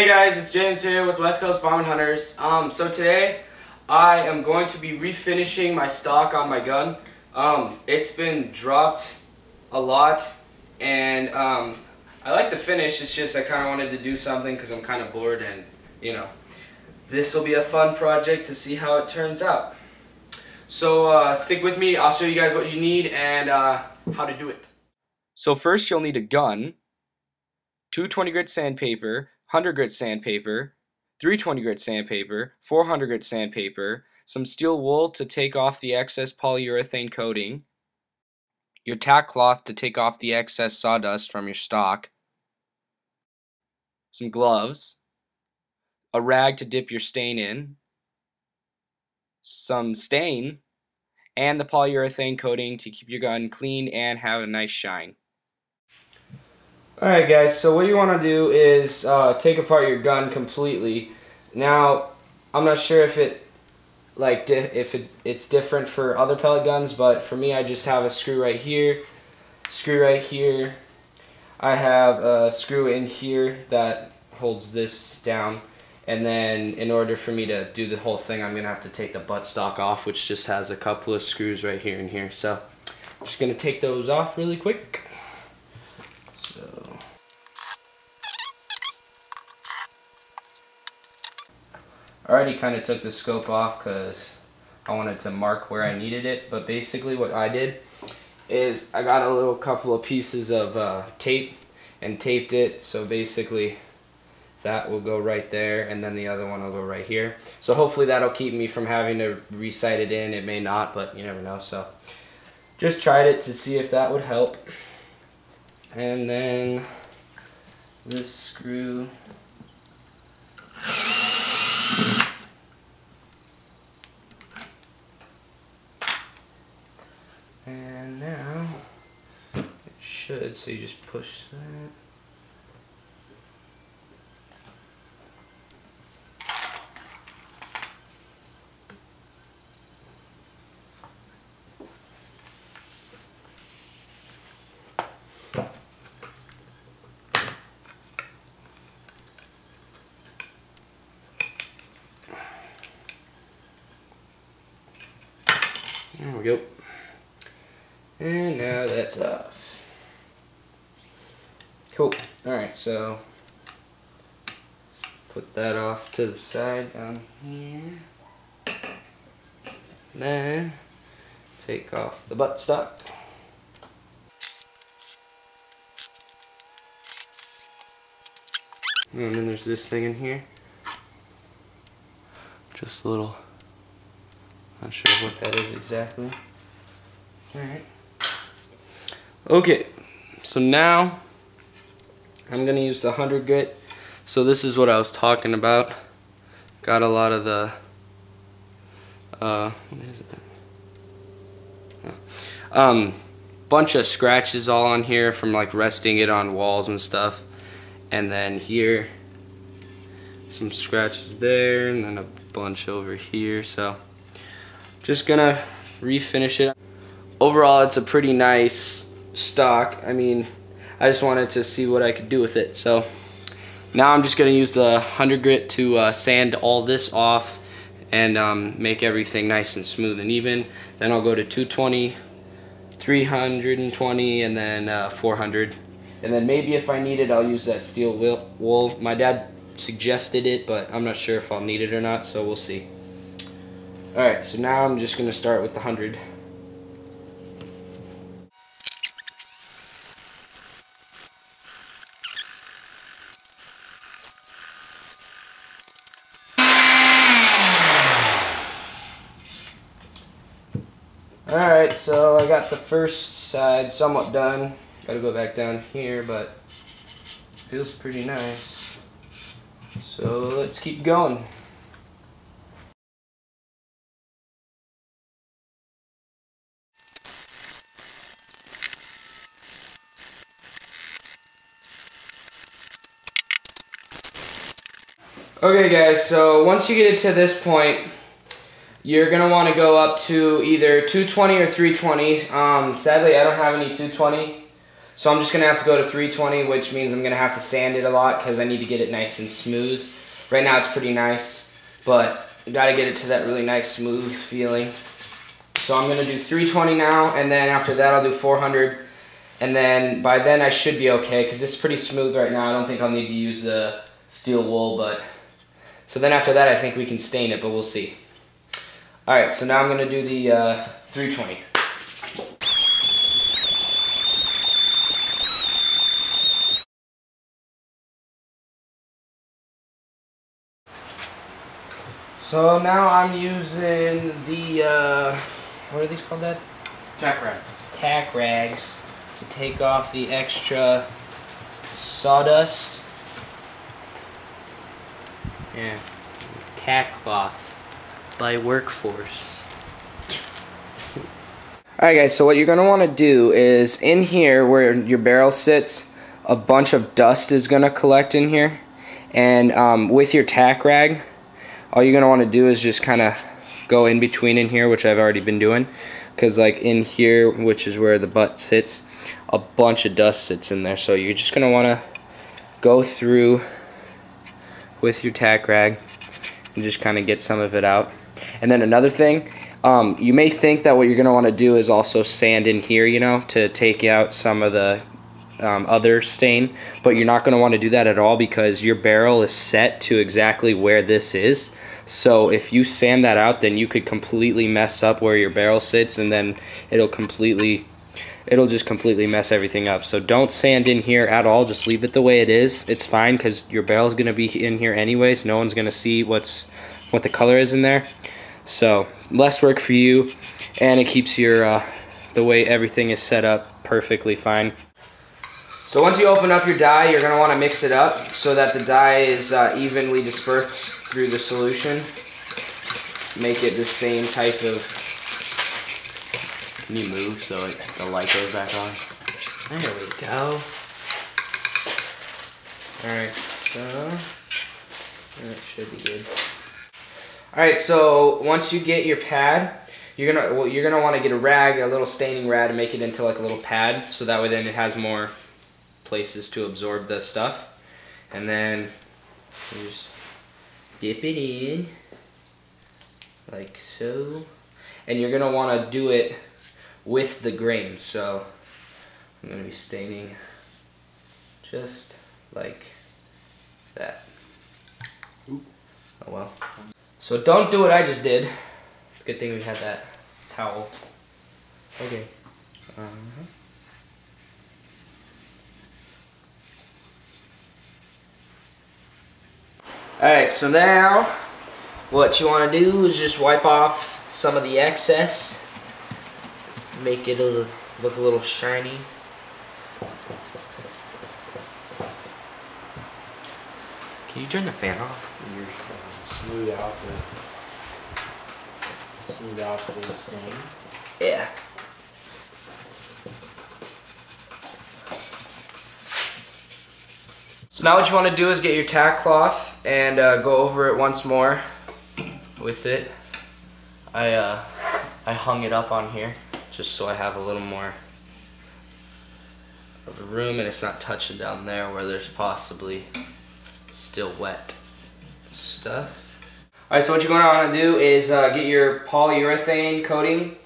guys, it's James here with West Coast Farm and Hunters. So today I am going to be refinishing my stock on my gun. It's been dropped a lot and I like the finish. It's just I kind of wanted to do something because I'm kind of bored, and you know, this will be a fun project to see how it turns out. So stick with me. I'll show you guys what you need and how to do it. So first you'll need a gun, 220 grit sandpaper, 100 grit sandpaper, 320 grit sandpaper, 400 grit sandpaper, some steel wool to take off the excess polyurethane coating, your tack cloth to take off the excess sawdust from your stock, some gloves, a rag to dip your stain in, some stain, and the polyurethane coating to keep your gun clean and have a nice shine. Alright guys, so what you want to do is take apart your gun completely. Now, I'm not sure if it's different for other pellet guns, but for me I just have a screw right here, I have a screw in here that holds this down, and then in order for me to do the whole thing I'm going to have to take the buttstock off, which just has a couple of screws right here and here. So I'm just going to take those off really quick. I already kind of took the scope off because I wanted to mark where I needed it, but basically what I did is I got a couple of pieces of tape and taped it, so basically that will go right there and then the other one will go right here. So hopefully that'll keep me from having to re-sight it in. It may not, but you never know. So just tried it to see if that would help. And then this screw. And now it should, so you just push that. There we go. And now that's off. Cool. Alright, so put that off to the side down here. Then take off the buttstock. And then there's this thing in here. Just a little, not sure what that is exactly. Alright. Okay, so now I'm going to use the 100 grit. So this is what I was talking about. Got a lot of the, what is it? Bunch of scratches all on here from like resting it on walls and stuff. And then here, some scratches there, and then a bunch over here. So just gonna refinish it. Overall, it's a pretty nice stock. I mean, I just wanted to see what I could do with it. So now I'm just going to use the 100 grit to sand all this off and make everything nice and smooth and even. Then I'll go to 220, 320, and then 400. And then maybe if I need it, I'll use that steel wool. My dad suggested it, but I'm not sure if I'll need it or not, so we'll see. Alright, so now I'm just going to start with the 100. Alright, so I got the first side somewhat done. Gotta go back down here, but feels pretty nice. So let's keep going. Okay guys, so once you get it to this point, you're going to want to go up to either 220 or 320. Sadly, I don't have any 220, So I'm just gonna have to go to 320, which means I'm gonna have to sand it a lot because I need to get it nice and smooth. Right now it's pretty nice, but you gotta get it to that really nice smooth feeling. So I'm gonna do 320 now, and then after that I'll do 400, and then by then I should be okay because it's pretty smooth right now. I don't think I'll need to use the steel wool, but so then after that I think we can stain it, but we'll see. All right, so now I'm gonna do the 320. So now I'm using the, what are these called, Dad? Tack rag. Tack rags to take off the extra sawdust. Yeah, tack cloth by Workforce. Alright guys, so what you're going to want to do is in here where your barrel sits, a bunch of dust is going to collect in here. And with your tack rag, all you're going to want to do is just kind of go in between in here, which I've already been doing. Because like in here, which is where the butt sits, a bunch of dust sits in there. So you're just going to want to go through with your tack rag and just kind of get some of it out. And then another thing, you may think that what you're going to want to do is also sand in here, you know, to take out some of the other stain, but you're not going to want to do that at all because your barrel is set to exactly where this is. So if you sand that out, then you could completely mess up where your barrel sits, and then it'll just completely mess everything up. So don't sand in here at all, just leave it the way it is. It's fine because your barrel's going to be in here anyways. No one's going to see what the color is in there. So less work for you, and it keeps your the way everything is set up perfectly fine. So once you open up your dye, you're going to want to mix it up so that the dye is evenly dispersed through the solution. Make it the same type of... Can you move so the light goes back on? There we go. Alright, so that should be good. Alright, so once you get your pad, you're gonna want to get a rag, a little staining rag, and make it into like a little pad, so that way then it has more places to absorb the stuff. And then you just dip it in like so, and you're gonna want to do it with the grain. So I'm gonna be staining just like that. Ooh. Oh well. So don't do what I just did. It's a good thing we had that towel. Okay. Alright, so now what you want to do is just wipe off some of the excess. Make it look a little shiny. Can you turn the fan off? Smooth out the stain. Yeah. So now what you want to do is get your tack cloth and go over it once more with it. I hung it up on here just so I have a little more of a room and it's not touching down there where there's possibly still wet stuff. Alright, so what you're going to want to do is get your polyurethane coating.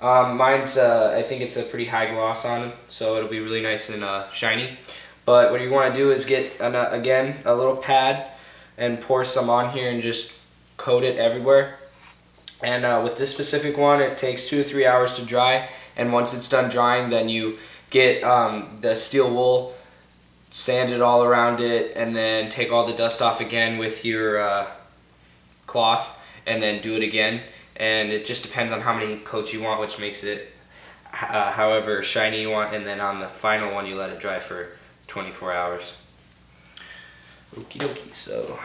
Mine's, I think it's a pretty high gloss on it, so it'll be really nice and shiny. But what you want to do is get, again, a little pad and pour some on here and just coat it everywhere. And with this specific one, it takes 2 to 3 hours to dry. And once it's done drying, then you get the steel wool, sand it all around it, and then take all the dust off again with your cloth, and then do it again. And it just depends on how many coats you want, which makes it however shiny you want. And then on the final one, you let it dry for 24 hours. Okie dokie, so.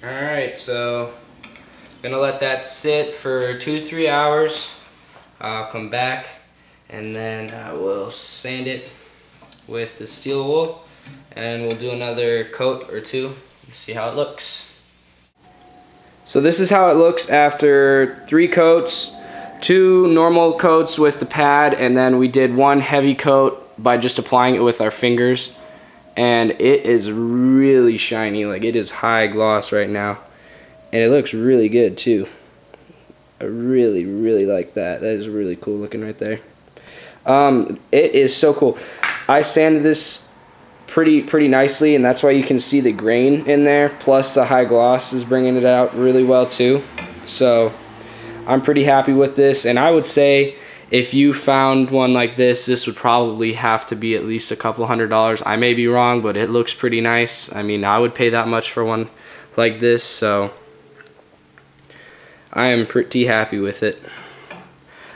Alright, so I'm gonna let that sit for 2 to 3 hours. I'll come back and then I will sand it with the steel wool and we'll do another coat or two and see how it looks. So this is how it looks after 3 coats, 2 normal coats with the pad, and then we did 1 heavy coat by just applying it with our fingers. And it is really shiny, like it is high gloss right now. And it looks really good too. I really like that. That is really cool looking right there. It is so cool. I sanded this pretty nicely, and that's why you can see the grain in there, plus the high gloss is bringing it out really well too. So I'm pretty happy with this, and I would say if you found one like this would probably have to be at least a couple $100. I may be wrong, but it looks pretty nice. I mean, I would pay that much for one like this, so I am pretty happy with it.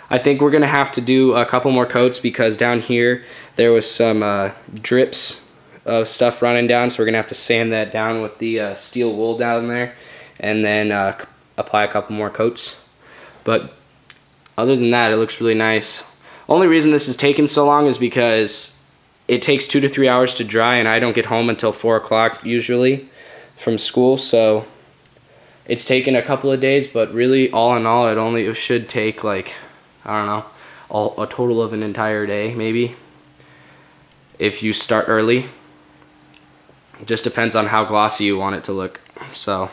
I think we're gonna have to do a couple more coats because down here there was some drips of stuff running down, so we're gonna have to sand that down with the steel wool down there, and then apply a couple more coats. But other than that, it looks really nice. Only reason this is taking so long is because it takes 2 to 3 hours to dry, and I don't get home until 4 o'clock usually from school, so it's taken a couple of days. But really, all in all, it should take like, I don't know, a total of an entire day maybe if you start early. It just depends on how glossy you want it to look. So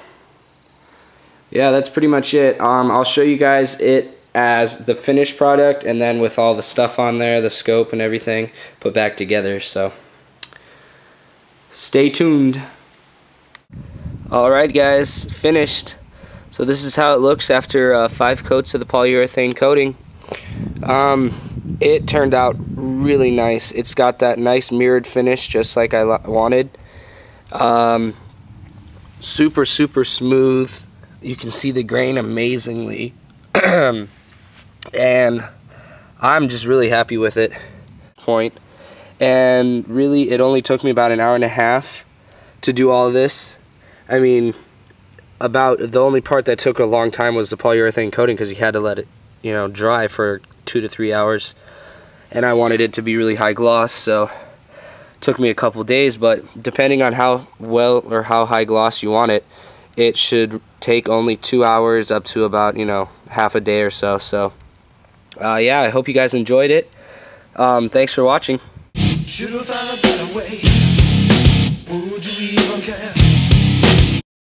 yeah, that's pretty much it. I'll show you guys it as the finished product, and then with all the stuff on there, the scope and everything put back together. So stay tuned. Alright guys, finished. So this is how it looks after 5 coats of the polyurethane coating. It turned out really nice. It's got that nice mirrored finish just like I wanted. Super smooth. You can see the grain amazingly. And I'm just really happy with it. And really, it only took me about an hour and a half to do all of this. I mean, about the only part that took a long time was the polyurethane coating, because you had to let it, you know, dry for 2 to 3 hours. And I wanted it to be really high gloss, so it took me a couple days. But depending on how well or how high gloss you want it, it should take only 2 hours up to about, you know, half a day or so. So yeah, I hope you guys enjoyed it. Thanks for watching.